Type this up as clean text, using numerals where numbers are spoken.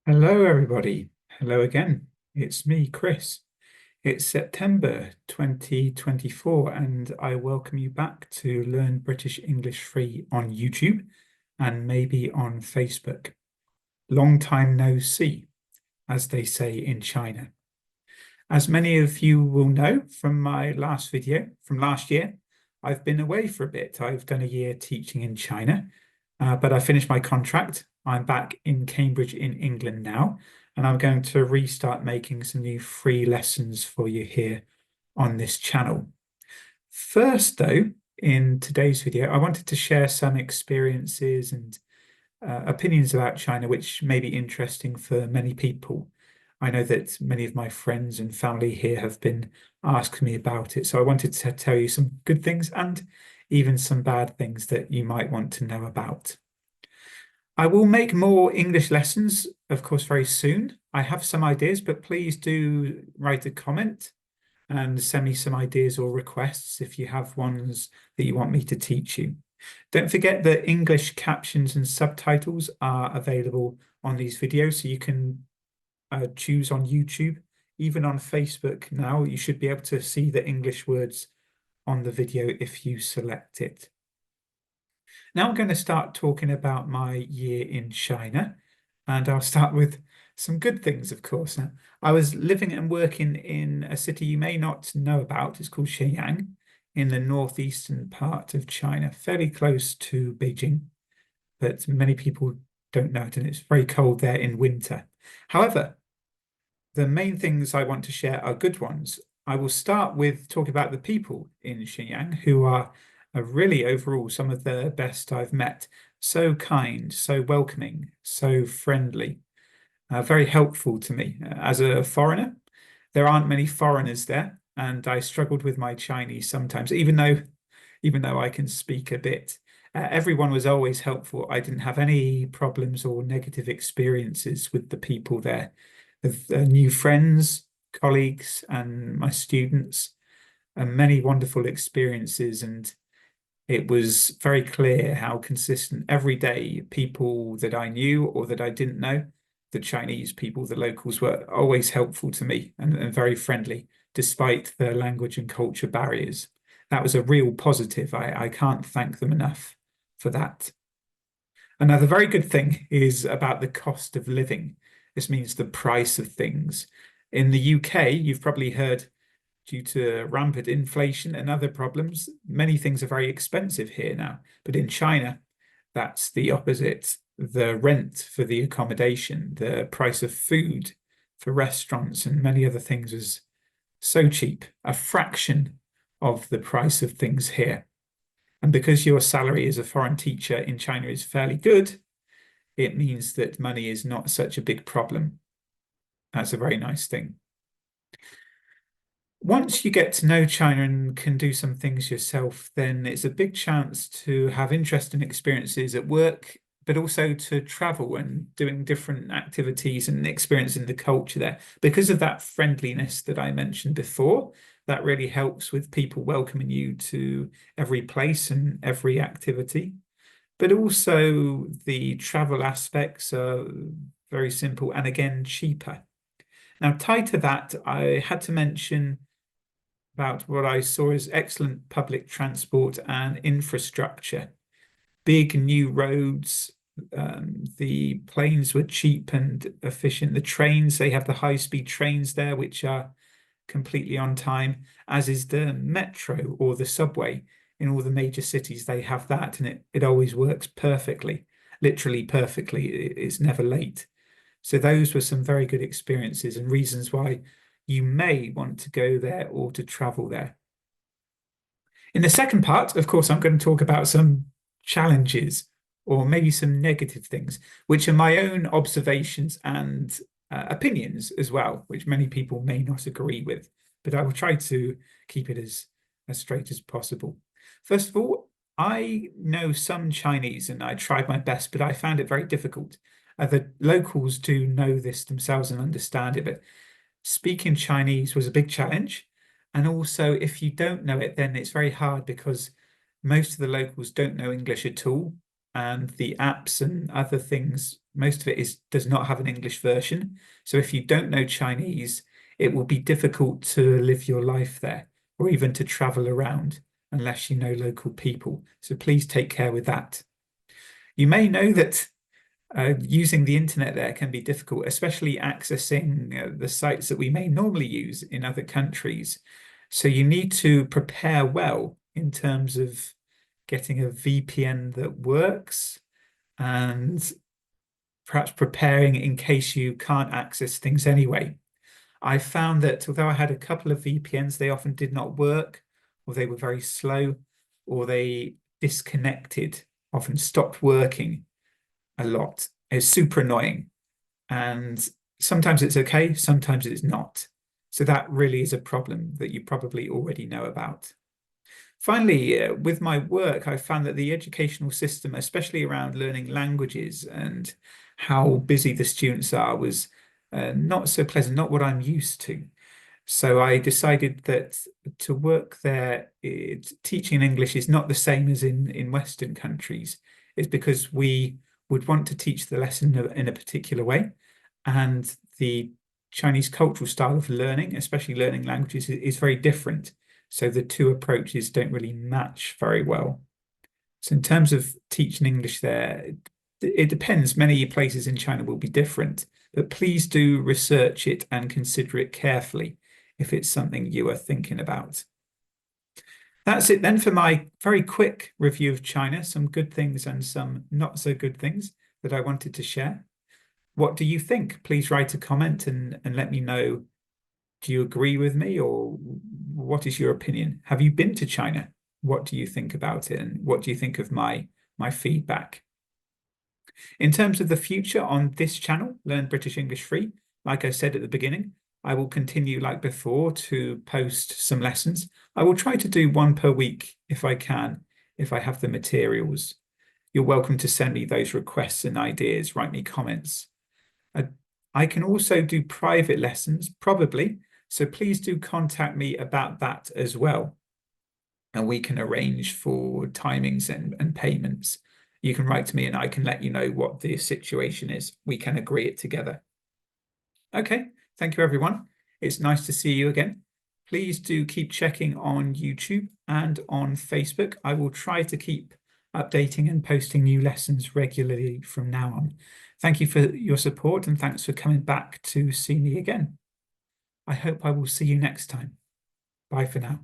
Hello, everybody. Hello again. It's me, Chris. It's September 2024, and I welcome you back to Learn British English Free on YouTube and maybe on Facebook. Long time no see, as they say in China. As many of you will know from my last video from last year, I've been away for a bit. I've done a year teaching in China, but I finished my contract. I'm back in Cambridge in England now, and I'm going to restart making some new free lessons for you here on this channel. First, though, in today's video, I wanted to share some experiences and opinions about China, which may be interesting for many people. I know that many of my friends and family here have been asking me about it, so I wanted to tell you some good things and even some bad things that you might want to know about. I will make more English lessons, of course, very soon. I have some ideas, but please do write a comment and send me some ideas or requests if you have ones that you want me to teach you. Don't forget that English captions and subtitles are available on these videos, so you can choose on YouTube. Even on Facebook now, you should be able to see the English words on the video if you select it. Now I'm going to start talking about my year in China, and I'll start with some good things, of course. Now, I was living and working in a city you may not know about. It's called Shenyang in the northeastern part of China, fairly close to Beijing, but many people don't know it, and it's very cold there in winter. However, the main things I want to share are good ones. I will start with talking about the people in Shenyang, who are really overall some of the best I've met. So kind, so welcoming, so friendly, very helpful to me. As a foreigner, there aren't many foreigners there, and I struggled with my Chinese sometimes, even though I can speak a bit. Everyone was always helpful. I didn't have any problems or negative experiences with the people there, with new friends, colleagues, and my students, and many wonderful experiences. And it was very clear how consistent every day people that I knew or that I didn't know, the Chinese people, the locals, were always helpful to me and very friendly, despite the language and culture barriers. That was a real positive. I can't thank them enough for that. Another very good thing is about the cost of living. This means the price of things. In the UK, you've probably heard, due to rampant inflation and other problems, many things are very expensive here now. But in China, that's the opposite. The rent for the accommodation, the price of food for restaurants, and many other things is so cheap, a fraction of the price of things here. And because your salary as a foreign teacher in China is fairly good, it means that money is not such a big problem. That's a very nice thing. Once you get to know China and can do some things yourself, then it's a big chance to have interesting experiences at work, but also to travel and doing different activities and experiencing the culture there. Because of that friendliness that I mentioned before, that really helps with people welcoming you to every place and every activity. But also the travel aspects are very simple and again cheaper. Now, tied to that, I had to mention about what I saw as excellent public transport and infrastructure. Big new roads, the planes were cheap and efficient. The trains, they have the high-speed trains there, which are completely on time, as is the metro or the subway. In all the major cities, they have that, and it always works perfectly, literally perfectly. It's never late. So those were some very good experiences and reasons why you may want to go there or to travel there. In the second part, of course, I'm going to talk about some challenges or maybe some negative things, which are my own observations and opinions as well, which many people may not agree with, but I will try to keep it as straight as possible. First of all, I know some Chinese and I tried my best, but I found it very difficult. The locals do know this themselves and understand it, but speaking Chinese was a big challenge. And also, if you don't know it, then it's very hard because most of the locals don't know English at all. And the apps and other things Most of it does not have an English version. So if you don't know Chinese, it will be difficult to live your life there or even to travel around unless you know local people. So please take care with that. You may know that using the internet there can be difficult, especially accessing the sites that we may normally use in other countries. So you need to prepare well in terms of getting a VPN that works and perhaps preparing in case you can't access things anyway. I found that although I had a couple of VPNs, they often did not work, or they were very slow, or they disconnected, often stopped working a lot. It's super annoying. And sometimes it's okay, sometimes it's not. So that really is a problem that you probably already know about. Finally, with my work, I found that the educational system, especially around learning languages and how busy the students are, was not so pleasant, not what I'm used to. So I decided that to work there, teaching English is not the same as in Western countries. It's because we would want to teach the lesson in a particular way. And the Chinese cultural style of learning, especially learning languages, is very different. So the two approaches don't really match very well. So in terms of teaching English there, it depends. Many places in China will be different, but please do research it and consider it carefully if it's something you are thinking about. That's it then for my very quick review of China, some good things and some not so good things that I wanted to share. What do you think? Please write a comment and let me know. Do you agree with me, or what is your opinion? Have you been to China? What do you think about it? And what do you think of my feedback? In terms of the future on this channel, Learn British English Free, like I said at the beginning, I will continue like before to post some lessons. I will try to do one per week if I can, if I have the materials. You're welcome to send me those requests and ideas, write me comments. I can also do private lessons, probably, so please do contact me about that as well. And we can arrange for timings and payments. You can write to me and I can let you know what the situation is. We can agree it together. Okay, thank you, everyone. It's nice to see you again. Please do keep checking on YouTube and on Facebook. I will try to keep updating and posting new lessons regularly from now on. Thank you for your support and thanks for coming back to see me again. I hope I will see you next time. Bye for now.